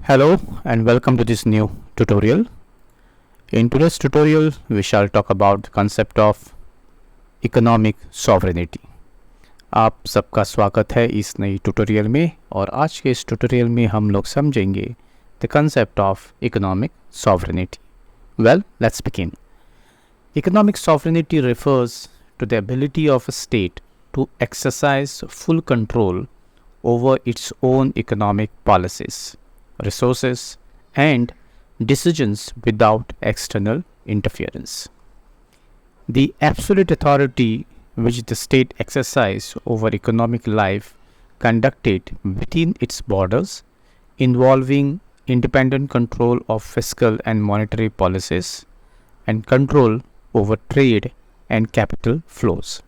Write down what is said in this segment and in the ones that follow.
Hello and welcome to this new tutorial. In today's tutorial, we shall talk about the concept of economic sovereignty. आप सबका स्वागत है इस नई tutorial में और आज के इस ट्यूटोरियल में हम लोग समझेंगे the concept of economic sovereignty. Well, let's begin. Economic sovereignty refers to the ability of a state to exercise full control over its own economic policies, resources, and decisions without external interference. The absolute authority which the state exercises over economic life conducted within its borders, involving independent control of fiscal and monetary policies and control over trade and capital flows.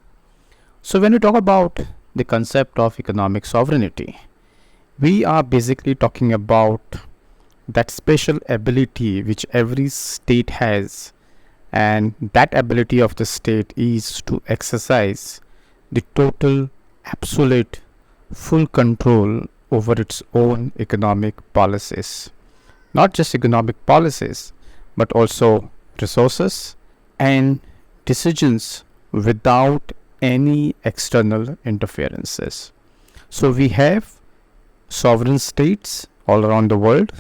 So when we talk about the concept of economic sovereignty, we are basically talking about that special ability which every state has, and that ability of the state is to exercise the total, absolute, full control over its own economic policies. Not just economic policies, but also resources and decisions without any external interferences. So we have sovereign states all around the world,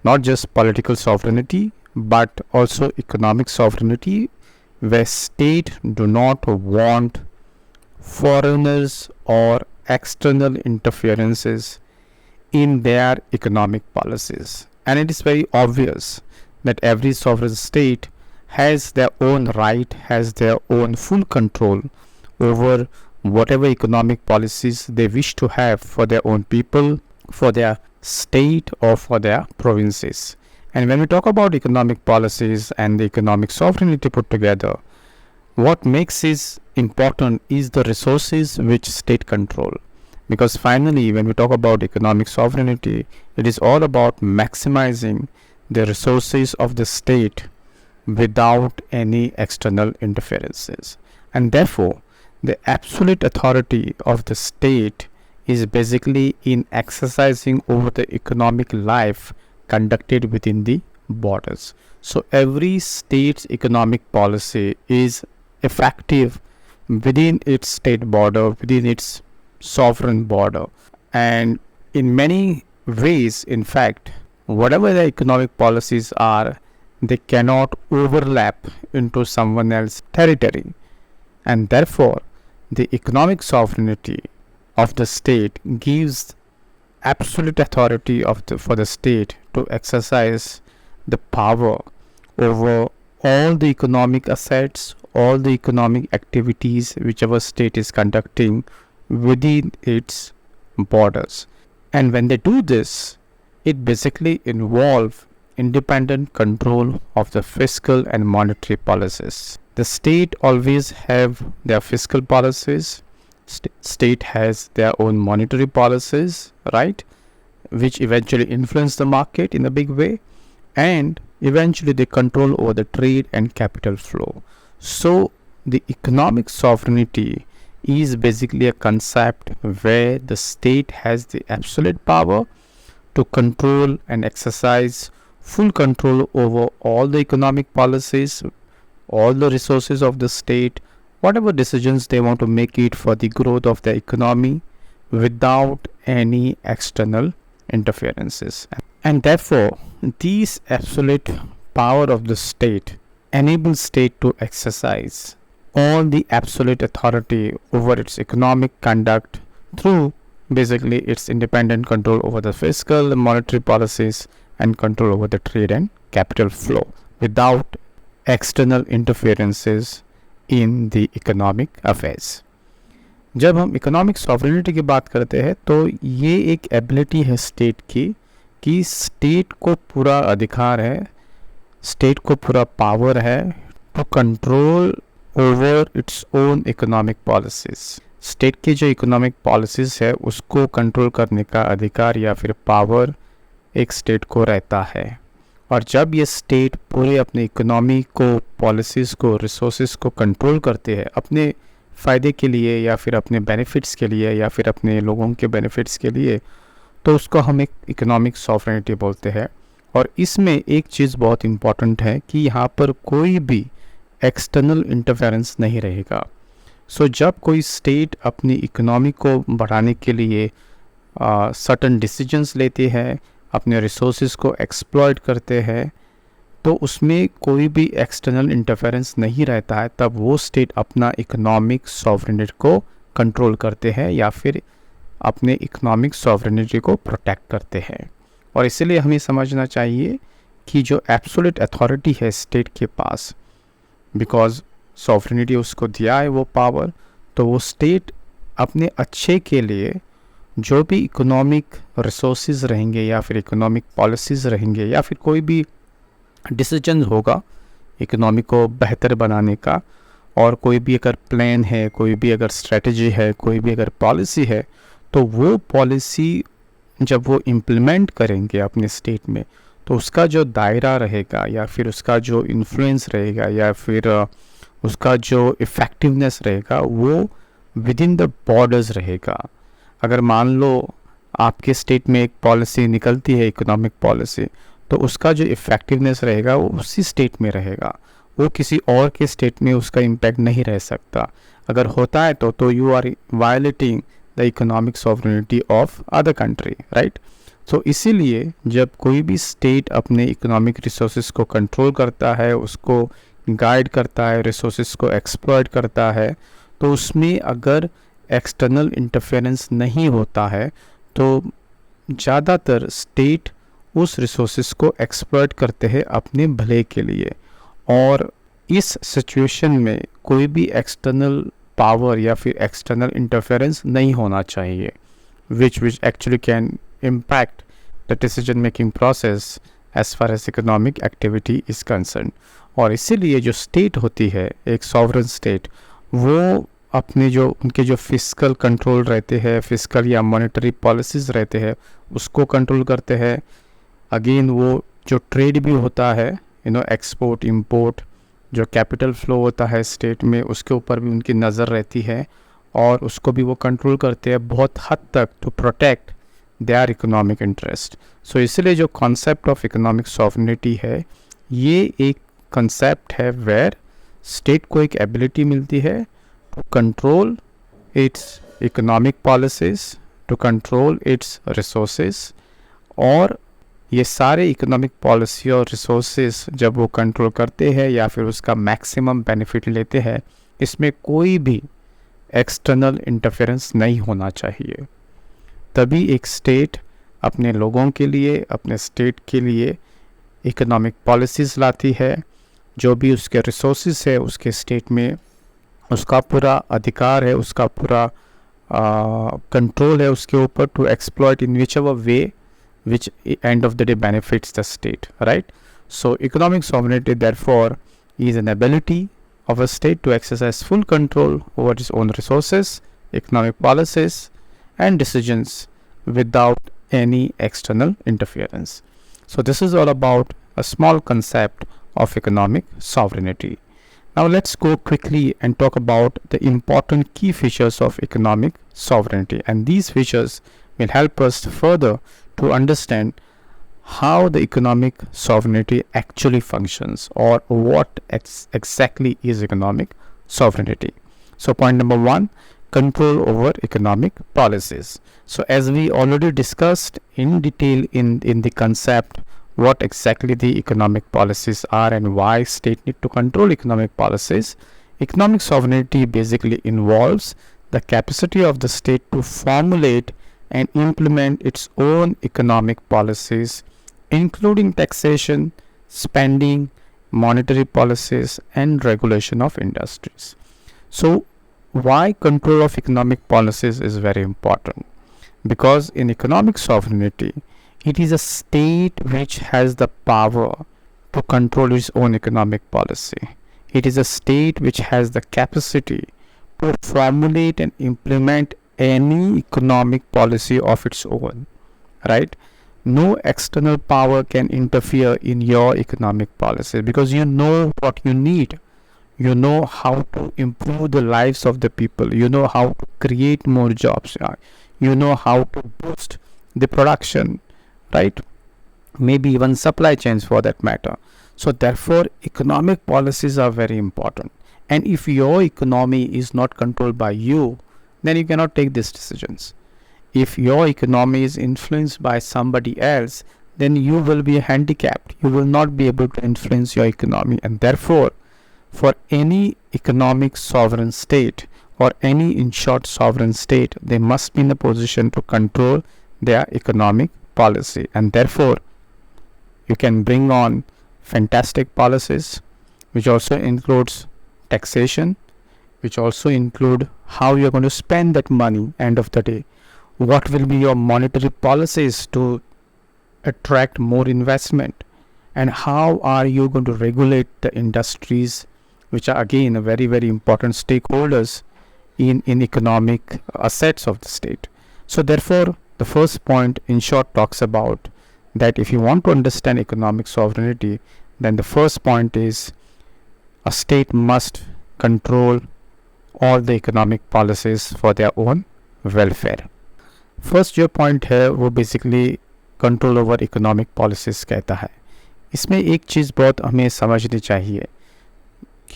not just political sovereignty but also economic sovereignty, where state do not want foreigners or external interferences in their economic policies. And it is very obvious that every sovereign state has their own right, has their own full control over whatever economic policies they wish to have for their own people, for their state, or for their provinces. And when we talk about economic policies and the economic sovereignty put together, what makes it important is the resources which state control. Because finally, when we talk about economic sovereignty, it is all about maximizing the resources of the state without any external interferences. And therefore, the absolute authority of the state is basically in exercising over the economic life conducted within the borders. So every state's economic policy is effective within its state border, within its sovereign border. And in many ways, in fact, whatever the economic policies are, they cannot overlap into someone else's territory. And therefore, the economic sovereignty of the state gives absolute authority for the state to exercise the power over all the economic assets, all the economic activities whichever state is conducting within its borders. And when they do this, it basically involves independent control of the fiscal and monetary policies. The state always have their fiscal policies, state has their own monetary policies, right, which eventually influence the market in a big way, and eventually they control over the trade and capital flow. So the economic sovereignty is basically a concept where the state has the absolute power to control and exercise full control over all the economic policies, all the resources of the state, whatever decisions they want to make it for the growth of the economy without any external interferences. And therefore, this absolute power of the state enables state to exercise all the absolute authority over its economic conduct through basically its independent control over the fiscal and monetary policies and control over the trade and capital flow without external interferences in the economic affairs. जब हम economic sovereignty की बात करते हैं तो ये एक ability है स्टेट की कि स्टेट को पूरा अधिकार है, स्टेट को पूरा पावर है to control over its own economic policies. State की जो इकोनॉमिक पॉलिसीज है उसको कंट्रोल करने का अधिकार या फिर पावर एक स्टेट को रहता है. और जब ये स्टेट पूरे अपने इकोनॉमी को, पॉलिसीज़ को, रिसोर्सेज को कंट्रोल करते हैं अपने फ़ायदे के लिए या फिर अपने बेनिफिट्स के लिए या फिर अपने लोगों के बेनिफिट्स के लिए, तो उसको हम एक इकोनॉमिक सॉवरेनिटी बोलते हैं। और इसमें एक चीज़ बहुत इम्पॉर्टेंट है कि यहाँ पर कोई भी एक्सटर्नल इंटरफेरेंस नहीं रहेगा। सो जब कोई स्टेट अपनी इकोनॉमी को बढ़ाने के लिए सर्टन डिसीजंस लेती है, अपने रिसोर्सेज को एक्सप्लॉइट करते हैं, तो उसमें कोई भी एक्सटर्नल इंटरफेरेंस नहीं रहता है, तब वो स्टेट अपना इकोनॉमिक सॉवरेनिटी को कंट्रोल करते हैं या फिर अपने इकोनॉमिक सॉवरेनिटी को प्रोटेक्ट करते हैं। और इसीलिए हमें समझना चाहिए कि जो एब्सोल्यूट अथॉरिटी है स्टेट के पास, बिकॉज सॉवरेनिटी उसको दिया है वो पावर, तो वो स्टेट अपने अच्छे के लिए जो भी इकोनॉमिक रिसोर्सेज रहेंगे या फिर इकोनॉमिक पॉलिसीज़ रहेंगे या फिर कोई भी डिसीजन होगा इकोनॉमी को बेहतर बनाने का, और कोई भी अगर प्लान है, कोई भी अगर स्ट्रेटजी है, कोई भी अगर पॉलिसी है, तो वो पॉलिसी जब वो इम्प्लीमेंट करेंगे अपने स्टेट में, तो उसका जो दायरा रहेगा या फिर उसका जो इन्फ्लुएंस रहेगा या फिर उसका जो इफ़ेक्टिवनेस रहेगा वो विद इन द बॉर्डर्स रहेगा। अगर मान लो आपके स्टेट में एक पॉलिसी निकलती है, इकोनॉमिक पॉलिसी, तो उसका जो इफ़ेक्टिवनेस रहेगा वो उसी स्टेट में रहेगा, वो किसी और के स्टेट में उसका इम्पैक्ट नहीं रह सकता। अगर होता है तो you are violating the economic sovereignty of other country, right. So इसीलिए जब कोई भी स्टेट अपने इकोनॉमिक रिसोर्सेज को कंट्रोल करता है, उसको गाइड करता है, रिसोर्सेज को एक्सप्लॉइट करता है, तो उसमें अगर एक्सटर्नल इंटरफेरेंस नहीं होता है तो ज़्यादातर स्टेट उस रिसोर्सेज को एक्सप्लॉइट करते हैं अपने भले के लिए। और इस सिचुएशन में कोई भी एक्सटर्नल पावर या फिर एक्सटर्नल इंटरफेरेंस नहीं होना चाहिए, which actually can impact the decision making process as far as economic activity is concern. और इसीलिए जो स्टेट होती है, एक सॉवरन स्टेट, वो अपने जो उनके जो फिस्कल कंट्रोल रहते हैं, फिस्कल या मॉनेटरी पॉलिसीज़ रहते हैं, उसको कंट्रोल करते हैं। अगेन वो जो ट्रेड भी होता है, एक्सपोर्ट इंपोर्ट, जो कैपिटल फ्लो होता है स्टेट में, उसके ऊपर भी उनकी नज़र रहती है और उसको भी वो कंट्रोल करते हैं बहुत हद तक to protect their economic interest. So इसलिए जो कॉन्सेप्ट ऑफ इकोनॉमिक सॉवरेनिटी है, ये एक कंसेप्ट है वेयर स्टेट को एक एबिलिटी मिलती है to control its economic policies, to control its resources, और ये सारे इकोनॉमिक पॉलिसी और रिसोर्सेज जब वो कंट्रोल करते हैं या फिर उसका मैक्सिमम बेनिफिट लेते हैं, इसमें कोई भी एक्सटर्नल इंटरफेरेंस नहीं होना चाहिए। तभी एक स्टेट अपने लोगों के लिए, अपने स्टेट के लिए इकोनॉमिक पॉलिसीज़ लाती है। जो भी उसके रिसोर्सेज है उसके स्टेट में, उसका पूरा अधिकार है, उसका पूरा कंट्रोल है उसके ऊपर to exploit in whichever way which end of the day benefits the state, right? So economic sovereignty therefore is an ability of a state to exercise full control over its own resources, economic policies and decisions without any external interference. So this is all about a small concept of economic sovereignty. Now let's go quickly and talk about the important key features of economic sovereignty, and these features will help us further to understand how the economic sovereignty actually functions, or what exactly is economic sovereignty. So point number one, control over economic policies. So as we already discussed in detail in the concept what exactly the economic policies are and why state need to control economic policies, economic sovereignty basically involves the capacity of the state to formulate and implement its own economic policies, including taxation, spending, monetary policies, and regulation of industries. So, why control of economic policies is very important? Because in economic sovereignty, it is a state which has the power to control its own economic policy. It is a state which has the capacity to formulate and implement any economic policy of its own, right? No external power can interfere in your economic policy because you know what you need. You know how to improve the lives of the people. You know how to create more jobs. You know how to boost the production, right? Maybe even supply chains for that matter. So therefore, economic policies are very important. And if your economy is not controlled by you, then you cannot take these decisions. If your economy is influenced by somebody else, then you will be handicapped. You will not be able to influence your economy. And therefore, for any economic sovereign state or any in short sovereign state, they must be in a position to control their economic policy. And therefore, you can bring on fantastic policies, which also includes taxation, which also include how you're going to spend that money end of the day. What will be your monetary policies to attract more investment, and how are you going to regulate the industries, which are again very, very important stakeholders in economic assets of the state. So therefore, the first point in short talks about that if you want to understand economic sovereignty, then the first point is a state must control all the economic policies for their own welfare. First जो point है वो basically control over economic policies कहता है. इसमें एक चीज़ बहुत हमें समझनी चाहिए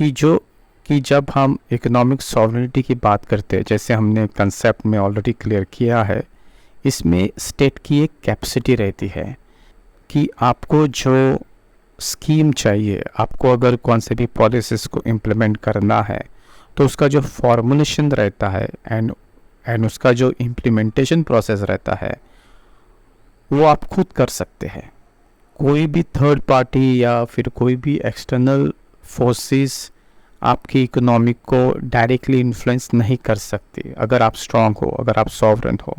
कि जब हम इकोनॉमिक सॉवरेनिटी की बात करते हैं, जैसे हमने कंसेप्ट में ऑलरेडी क्लियर किया है, इसमें स्टेट की एक कैपेसिटी रहती है कि आपको जो स्कीम चाहिए, आपको अगर कौन से भी पॉलिसीज़ को इम्प्लीमेंट करना है तो उसका जो फॉर्मुलेशन रहता है एंड उसका जो इम्प्लीमेंटेशन प्रोसेस रहता है वो आप खुद कर सकते हैं. कोई भी थर्ड पार्टी या फिर कोई भी एक्सटर्नल फोर्सेस आपकी इकोनॉमिक को डायरेक्टली इन्फ्लुएंस नहीं कर सकती. अगर आप स्ट्रांग हो, अगर आप सॉवरेन हो,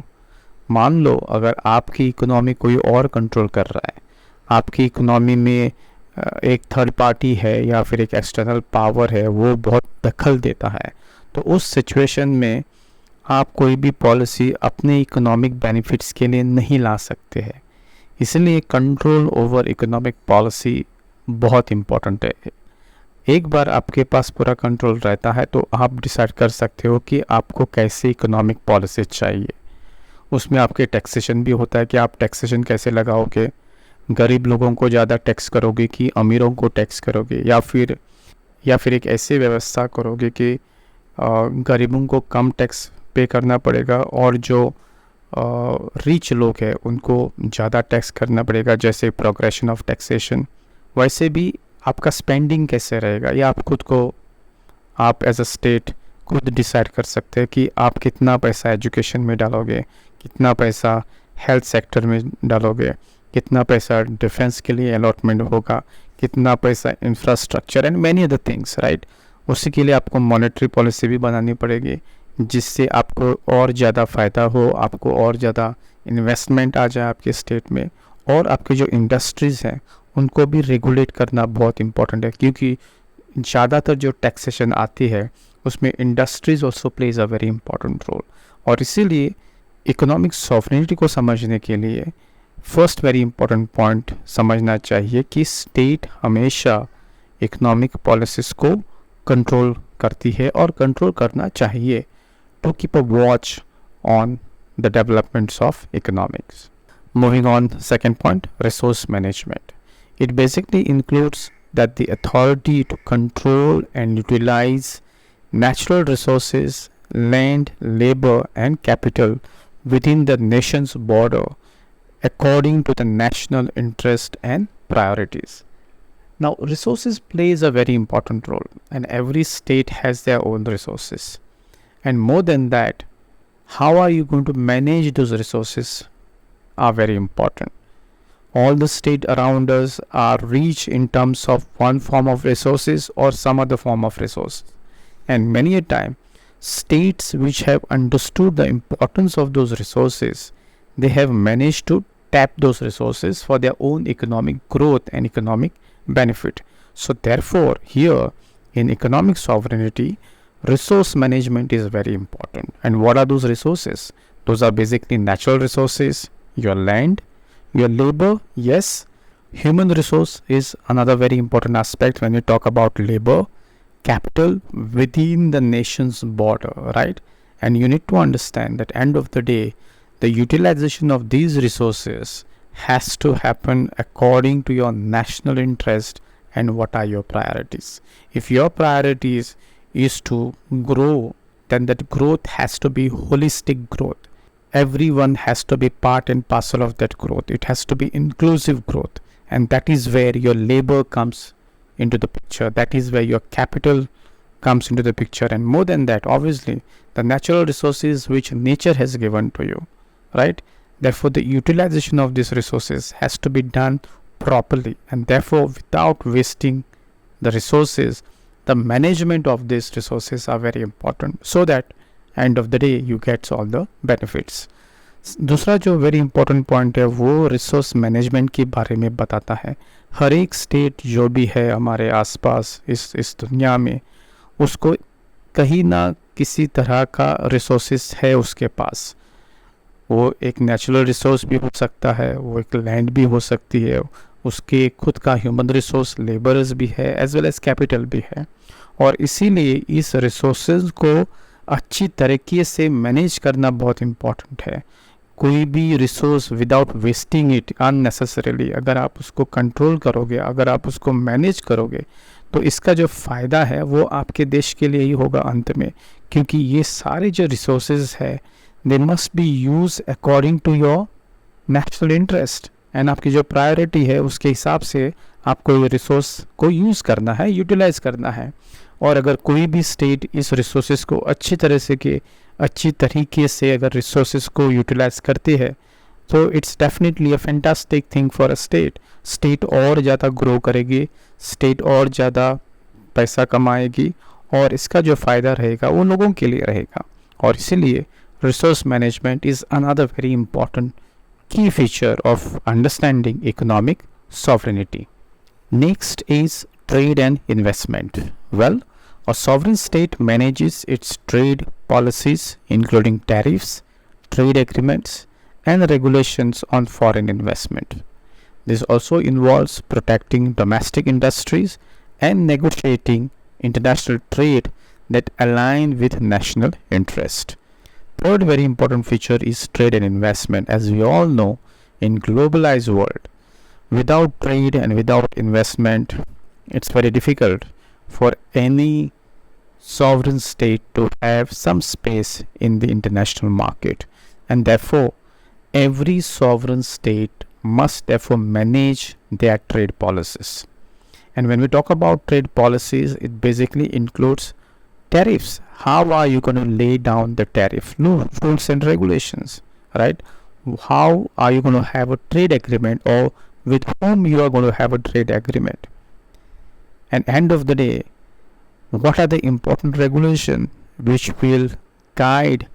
मान लो अगर आपकी इकोनॉमी कोई और कंट्रोल कर रहा है, आपकी इकोनॉमी में एक थर्ड पार्टी है या फिर एक एक्सटर्नल पावर है, वो बहुत दखल देता है, तो उस सिचुएशन में आप कोई भी पॉलिसी अपने इकोनॉमिक बेनिफिट्स के लिए नहीं ला सकते हैं. इसलिए कंट्रोल ओवर इकोनॉमिक पॉलिसी बहुत इम्पॉर्टेंट है. एक बार आपके पास पूरा कंट्रोल रहता है तो आप डिसाइड कर सकते हो कि आपको कैसे इकोनॉमिक पॉलिसी चाहिए. उसमें आपके टैक्सेशन भी होता है कि आप टैक्सेशन कैसे लगाओगे, गरीब लोगों को ज़्यादा टैक्स करोगे कि अमीरों को टैक्स करोगे, या फिर एक ऐसी व्यवस्था करोगे कि गरीबों को कम टैक्स पे करना पड़ेगा और जो रिच लोग हैं उनको ज़्यादा टैक्स करना पड़ेगा. जैसे प्रोग्रेशन ऑफ टैक्सेशन, वैसे भी आपका स्पेंडिंग कैसे रहेगा, या आप एज अ स्टेट खुद डिसाइड कर सकते हैं कि आप कितना पैसा एजुकेशन में डालोगे, कितना पैसा हेल्थ सेक्टर में डालोगे, कितना पैसा डिफेंस के लिए अलॉटमेंट होगा, कितना पैसा infrastructure and many other things, right. उसी के लिए आपको मॉनेटरी पॉलिसी भी बनानी पड़ेगी जिससे आपको और ज़्यादा फ़ायदा हो, आपको और ज़्यादा इन्वेस्टमेंट आ जाए आपके स्टेट में, और आपके जो इंडस्ट्रीज़ हैं उनको भी रेगुलेट करना बहुत इम्पोर्टेंट है, क्योंकि ज़्यादातर जो टैक्सेशन आती है उसमें industries also plays a very important role. और इसीलिए इकोनॉमिक सॉवरेनिटी को समझने के लिए फर्स्ट वेरी इंपॉर्टेंट पॉइंट समझना चाहिए कि स्टेट हमेशा इकोनॉमिक पॉलिसीज़ को कंट्रोल करती है और कंट्रोल करना चाहिए to keep a watch on the developments of economics. Moving on, second point, resource management. It basically includes that the authority to control and utilize natural resources, land, labor and capital within the nation's border according to the national interest and priorities. Now, resources plays a very important role, and every state has their own resources. And more than that, how are you going to manage those resources are very important. All the states around us are rich in terms of one form of resources or some other form of resources. And many a time, states which have understood the importance of those resources, they have managed to tap those resources for their own economic growth and economic benefit. So therefore, here in economic sovereignty, resource management is very important. And what are those resources? Those are basically natural resources, your land, your labor. Yes, human resource is another very important aspect when we talk about labor, capital within the nation's border, right? And you need to understand that end of the day, The utilization of these resources has to happen according to your national interest and what are your priorities. If your priorities is to grow, then that growth has to be holistic growth. Everyone has to be part and parcel of that growth. It has to be inclusive growth, and that is where your labor comes into the picture. That is where your capital comes into the picture, and more than that, obviously, the natural resources which nature has given to you, right? Therefore, the utilization of these resources has to be done properly, and therefore, without wasting the resources, the management of these resources are very important, so that end of the day you gets all the benefits. दूसरा जो very important point है वो resource management के बारे में बताता है. हर एक स्टेट जो भी है हमारे आसपास इस दुनिया में, उसको कहीं ना किसी तरह का रिसोर्सेस है उसके पास. वो एक नेचुरल रिसोर्स भी हो सकता है, वो एक लैंड भी हो सकती है, उसके खुद का ह्यूमन रिसोर्स लेबरर्स भी है, एज वेल एज कैपिटल भी है. और इसीलिए इस रिसोर्सेज को अच्छी तरीके से मैनेज करना बहुत इम्पॉर्टेंट है. कोई भी resource without wasting it unnecessarily अगर आप उसको कंट्रोल करोगे, अगर आप उसको मैनेज करोगे, तो इसका जो फ़ायदा है वो आपके देश के लिए ही होगा अंत में. क्योंकि ये सारे जो रिसोर्सेज है they must be use according to your national interest, and आपकी जो प्रायोरिटी है उसके हिसाब से आपको ये रिसोर्स को यूज़ करना है, यूटिलाइज करना है. और अगर कोई भी स्टेट इस रिसोर्सेज को अच्छी तरीके से अगर रिसोर्सेज को यूटिलाइज करती है, तो it's definitely a fantastic thing for a state और ज़्यादा ग्रो करेगी, स्टेट और ज़्यादा पैसा कमाएगी, और इसका जो फ़ायदा रहेगा वो लोगों के लिए रहेगा. और इसीलिए resource management is another very important key feature of understanding economic sovereignty. Next is trade and investment. Well, a sovereign state manages its trade policies, including tariffs, trade agreements, and regulations on foreign investment. This also involves protecting domestic industries and negotiating international trade that align with national interest. Third very important feature is trade and investment. As we all know, in globalized world, without trade and without investment, it's very difficult for any sovereign state to have some space in the international market, and therefore every sovereign state must therefore manage their trade policies. And when we talk about trade policies, it basically includes tariffs. How are you going to lay down the tariff rules and regulations, right? How are you going to have a trade agreement, or with whom you are going to have a trade agreement? And end of the day, what are the important regulations which will guide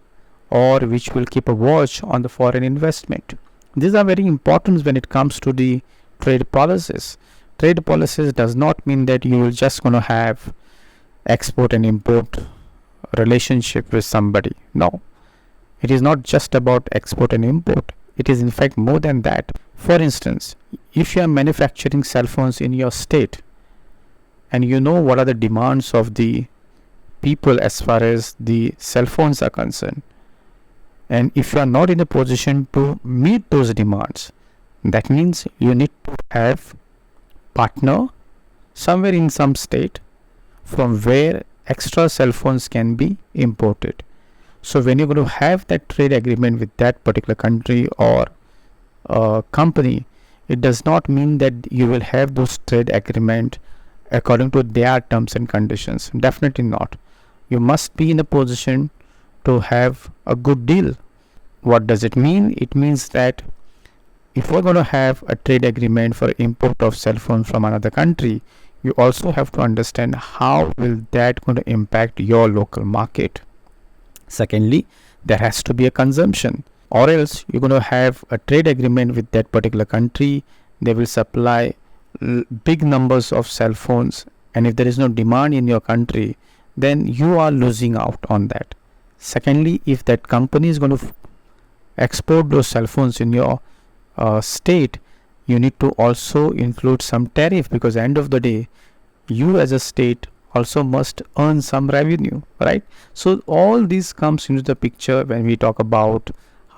or which will keep a watch on the foreign investment? These are very important when it comes to the trade policies. Trade policies does not mean that you will just going to have export and import relationship with somebody. No, it is not just about export and import. It is in fact more than that. For instance, if you are manufacturing cell phones in your state and you know what are the demands of the people as far as the cell phones are concerned, and if you are not in a position to meet those demands, that means you need to have partner somewhere in some state from where extra cell phones can be imported. So when you're going to have that trade agreement with that particular country or company, it does not mean that you will have those trade agreement according to their terms and conditions. Definitely not. You must be in a position to have a good deal. What does it mean? It means that if we're going to have a trade agreement for import of cell phones from another country, you also have to understand how will that going to impact your local market. Secondly, there has to be a consumption, or else you're going to have a trade agreement with that particular country. They will supply big numbers of cell phones, and if there is no demand in your country, then you are losing out on that. Secondly, if that company is going to export those cell phones in your state, you need to also include some tariff, because end of the day you as a state also must earn some revenue, right? So all this comes into the picture when we talk about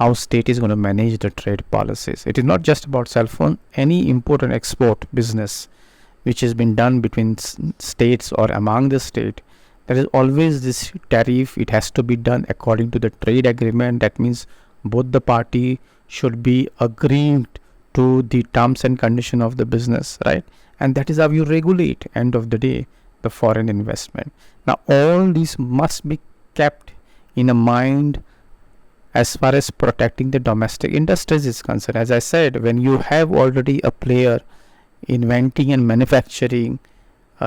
how state is going to manage the trade policies. It is not just about cell phone. Any import and export business which has been done between states or among the state, there is always this tariff. It has to be done according to the trade agreement. That means both the party should be agreed to the terms and condition of the business, right? And that is how you regulate, end of the day, the foreign investment. Now all these must be kept in a mind as far as protecting the domestic industries is concerned. As I said, when you have already a player inventing and manufacturing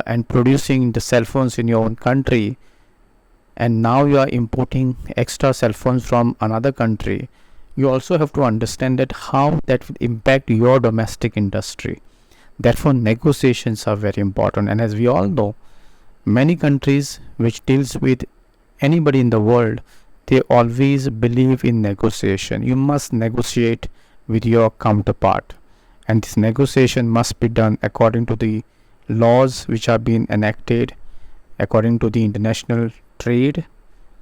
and producing the cell phones in your own country, and now you are importing extra cell phones from another country, you also have to understand that how that will impact your domestic industry. Therefore negotiations are very important. And as we all know, many countries which deals with anybody in the world, they always believe in negotiation. You must negotiate with your counterpart, and this negotiation must be done according to the laws which are being enacted, according to the international trade,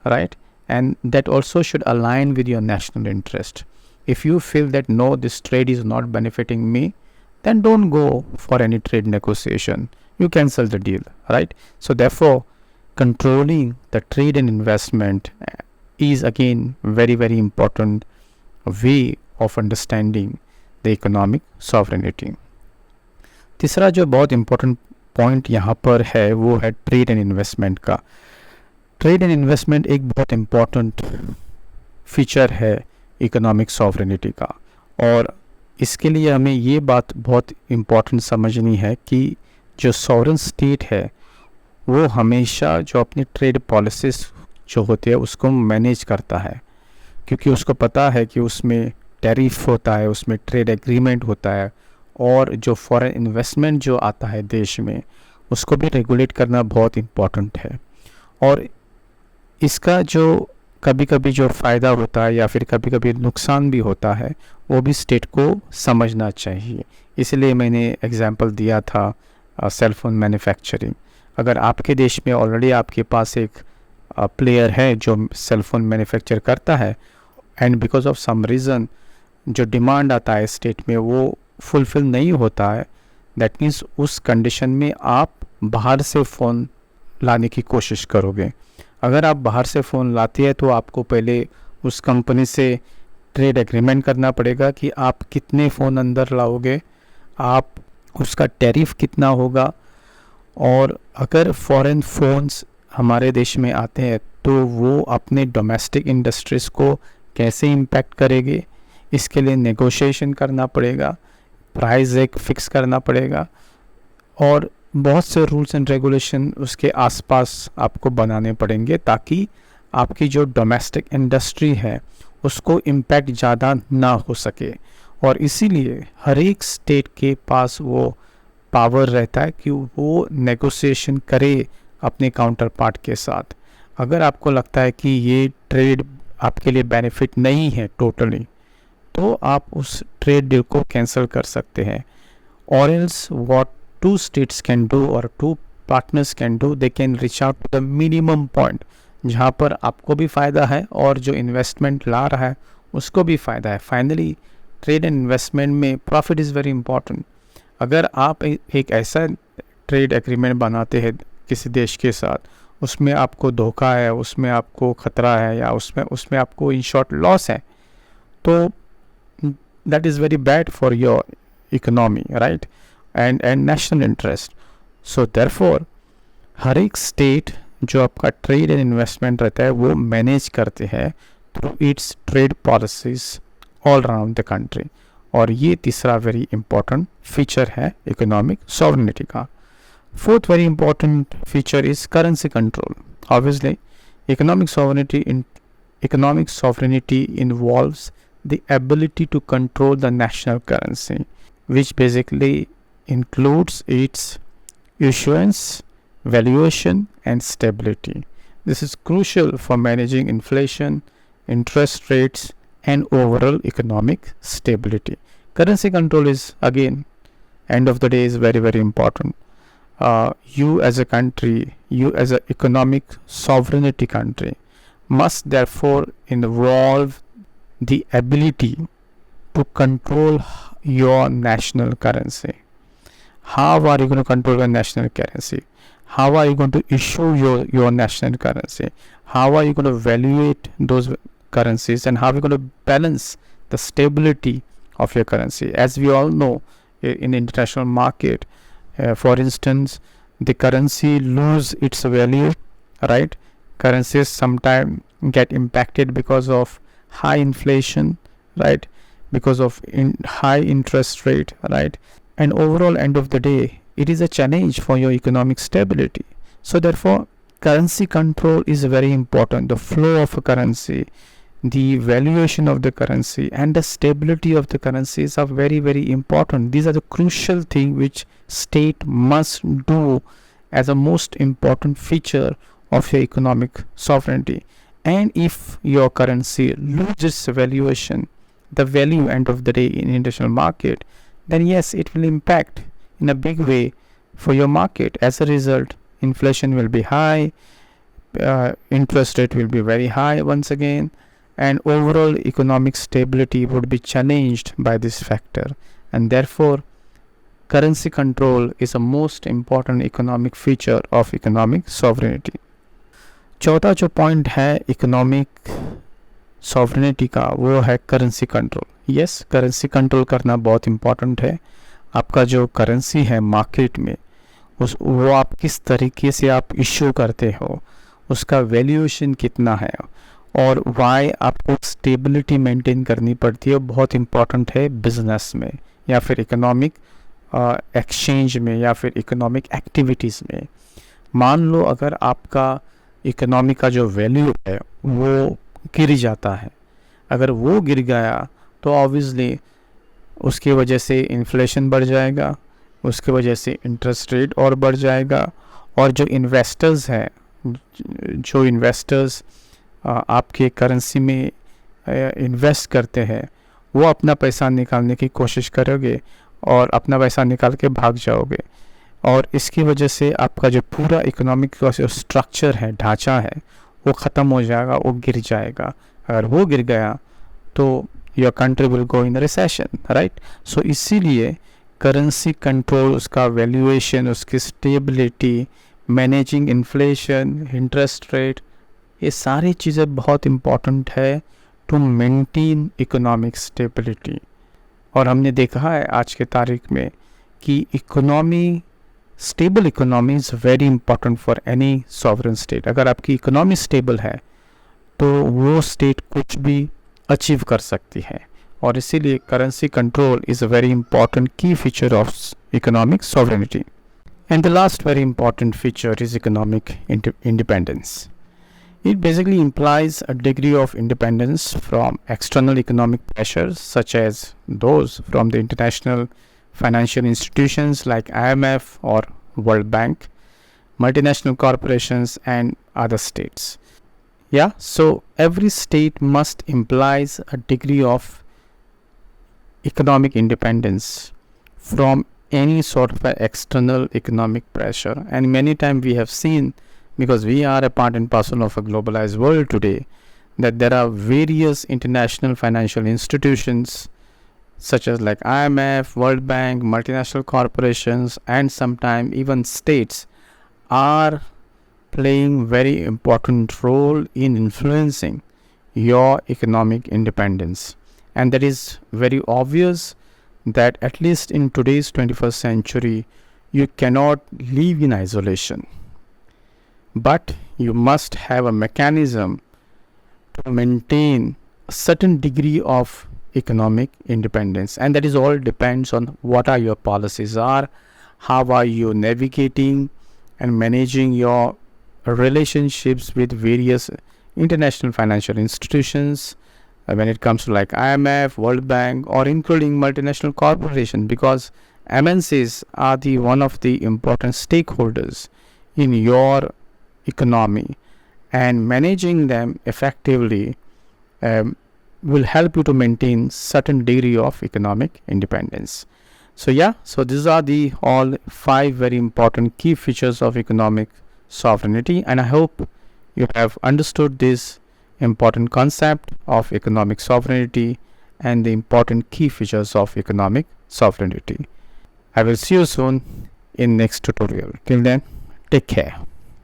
right? And that also should align with your national interest. If you feel that no, this trade is not benefiting me, then don't go for any trade negotiation. You cancel the deal, right? So therefore controlling the trade and investment is again very very important way of understanding the economic sovereignty. तीसरा जो बहुत important point यहाँ पर है वो है trade and investment का. Trade and investment एक बहुत इम्पोर्टेंट फीचर है इकोनॉमिक सॉवरेनिटी का, और इसके लिए हमें ये बात बहुत इम्पोर्टेंट समझनी है कि जो सॉवरेन स्टेट है वो हमेशा जो अपनी ट्रेड पॉलिसीज जो होती है उसको मैनेज करता है, क्योंकि उसको पता है कि उसमें टैरिफ होता है, उसमें ट्रेड एग्रीमेंट होता है, और जो फॉरेन इन्वेस्टमेंट जो आता है देश में उसको भी रेगुलेट करना बहुत इम्पॉर्टेंट है. और इसका जो कभी कभी जो फ़ायदा होता है या फिर कभी कभी नुकसान भी होता है वो भी स्टेट को समझना चाहिए. इसलिए मैंने एग्जांपल दिया था सेल फोन मैन्युफैक्चरिंग. अगर आपके देश में ऑलरेडी आपके पास एक प्लेयर है जो सेल फोन मैन्युफैक्चर करता है, and because of some reason जो डिमांड आता है स्टेट में वो फुलफ़िल नहीं होता है, दैट मीन्स उस कंडीशन में आप बाहर से फ़ोन लाने की कोशिश करोगे. अगर आप बाहर से फ़ोन लाते हैं तो आपको पहले उस कंपनी से ट्रेड एग्रीमेंट करना पड़ेगा कि आप कितने फ़ोन अंदर लाओगे, आप उसका टैरिफ कितना होगा, और अगर फॉरेन फ़ोन्स हमारे देश में आते हैं तो वो अपने डोमेस्टिक इंडस्ट्रीज़ को कैसे इम्पैक्ट करेंगे, इसके लिए नेगोशिएशन करना पड़ेगा, प्राइस एक फ़िक्स करना पड़ेगा, और बहुत से रूल्स एंड रेगुलेशन उसके आसपास आपको बनाने पड़ेंगे ताकि आपकी जो डोमेस्टिक इंडस्ट्री है उसको इम्पैक्ट ज़्यादा ना हो सके. और इसीलिए हर एक स्टेट के पास वो पावर रहता है कि वो नेगोशिएशन करे अपने काउंटर पार्ट के साथ. अगर आपको लगता है कि ये ट्रेड आपके लिए बेनिफिट नहीं है टोटली, तो आप उस ट्रेड डील को कैंसिल कर सकते हैं. और else what two states can do or two partners can do, they can reach out to the minimum point जहाँ पर आपको भी फ़ायदा है और जो इन्वेस्टमेंट ला रहा है उसको भी फ़ायदा है. फाइनली ट्रेड एंड इन्वेस्टमेंट में प्रॉफिट इज़ वेरी इंपॉर्टेंट. अगर आप एक ऐसा ट्रेड एग्रीमेंट बनाते हैं किसी देश के साथ, उसमें आपको धोखा है, उसमें आपको ख़तरा है, या उसमें आपको इन शॉर्ट लॉस है, तो that is very bad for your economy, right, and national interest. So therefore हर एक स्टेट जो आपका ट्रेड एंड इन्वेस्टमेंट रहता है वो मैनेज करते हैं through it's trade policies all around the country. और ये तीसरा वेरी इंपॉर्टेंट फीचर है इकोनॉमिक सॉवरेनिटी का. Fourth very important feature is currency control. Obviously economic sovereignty involves the ability to control the national currency, which basically includes its issuance, valuation and stability. This is crucial for managing inflation, interest rates and overall economic stability. Currency control is again end of the day is very very important. You as a country, you as an economic sovereignty country must therefore involve the ability to control your national currency. How are you going to control your national currency? How are you going to issue your national currency? How are you going to evaluate those currencies, and how are you going to balance the stability of your currency? As we all know, in the international market, for instance, the currency lose its value, right? Currencies sometimes get impacted because of high inflation, right? Because of high interest rate, right? And overall, end of the day, it is a challenge for your economic stability. So therefore, currency control is very important. The flow of a currency, the valuation of the currency, and the stability of the currencies are very, very important. These are the crucial things which state must do as a most important feature of your economic sovereignty. And if your currency loses valuation, the value end of the day in international market, then yes, it will impact in a big way for your market. As a result, inflation will be high, interest rate will be very high once again, and overall economic stability would be challenged by this factor. And therefore, currency control is a most important economic feature of economic sovereignty. चौथा जो point है economic sovereignty का, वो है currency control. Yes, currency control करना बहुत important है. आपका जो करेंसी है मार्केट में, वो आप किस तरीके से आप इशू करते हो, उसका वैल्यूएशन कितना है, और वाई आपको स्टेबिलिटी मेंटेन करनी पड़ती है, बहुत इम्पॉर्टेंट है बिजनेस में या फिर इकोनॉमिक एक्सचेंज में या फिर इकोनॉमिक एक्टिविटीज़ में. मान लो अगर आपका इकोनॉमी का जो वैल्यू है वो गिर जाता है, अगर वो गिर गया तो ऑब्वियसली उसकी वजह से इन्फ्लेशन बढ़ जाएगा, उसकी वजह से इंटरेस्ट रेट और बढ़ जाएगा, और जो इन्वेस्टर्स हैं, जो इन्वेस्टर्स आपके करेंसी में इन्वेस्ट करते हैं, वो अपना पैसा निकालने की कोशिश करोगे और अपना पैसा निकाल के भाग जाओगे, और इसकी वजह से आपका जो पूरा इकोनॉमिक का जो स्ट्रक्चर है, ढांचा है, वो ख़त्म हो जाएगा, वो गिर जाएगा. अगर वो गिर गया तो your country will go in recession, right. So इसीलिए करेंसी कंट्रोल, उसका वैल्यूएशन, उसकी stability, managing inflation, interest rate, ये सारी चीज़ें बहुत इम्पॉर्टेंट है टू मेंटेन इकोनॉमिक स्टेबिलिटी. और हमने देखा है आज के तारीख में कि economy, stable economy is very important for any sovereign state. अगर आपकी इकोनॉमी स्टेबल है तो वो स्टेट कुछ भी अचीव कर सकती है, और इसीलिए currency control is a very important key feature of economic sovereignty. And the last very important feature is economic independence. It basically implies a degree of independence from external economic pressures, such as those from the international financial institutions like IMF or World Bank, multinational corporations, and other states. Yeah, so every state must implies a degree of economic independence from any sort of external economic pressure. And many times we have seen, because we are a part and parcel of a globalized world today, that there are various international financial institutions such as like IMF, World Bank, multinational corporations, and sometimes even states are playing very important role in influencing your economic independence. And that is very obvious that at least in today's 21st century, you cannot live in isolation. But you must have a mechanism to maintain a certain degree of economic independence, and that is all depends on what are your policies are, how are you navigating and managing your relationships with various international financial institutions when it comes to like IMF, World Bank, or including multinational corporations, because MNCs are the one of the important stakeholders in your economy, and managing them effectively will help you to maintain certain degree of economic independence. So yeah, so these are the all 5 very important key features of economic sovereignty, and I hope you have understood this important concept of economic sovereignty and the important key features of economic sovereignty. I will see you soon in next tutorial. Till then, take care.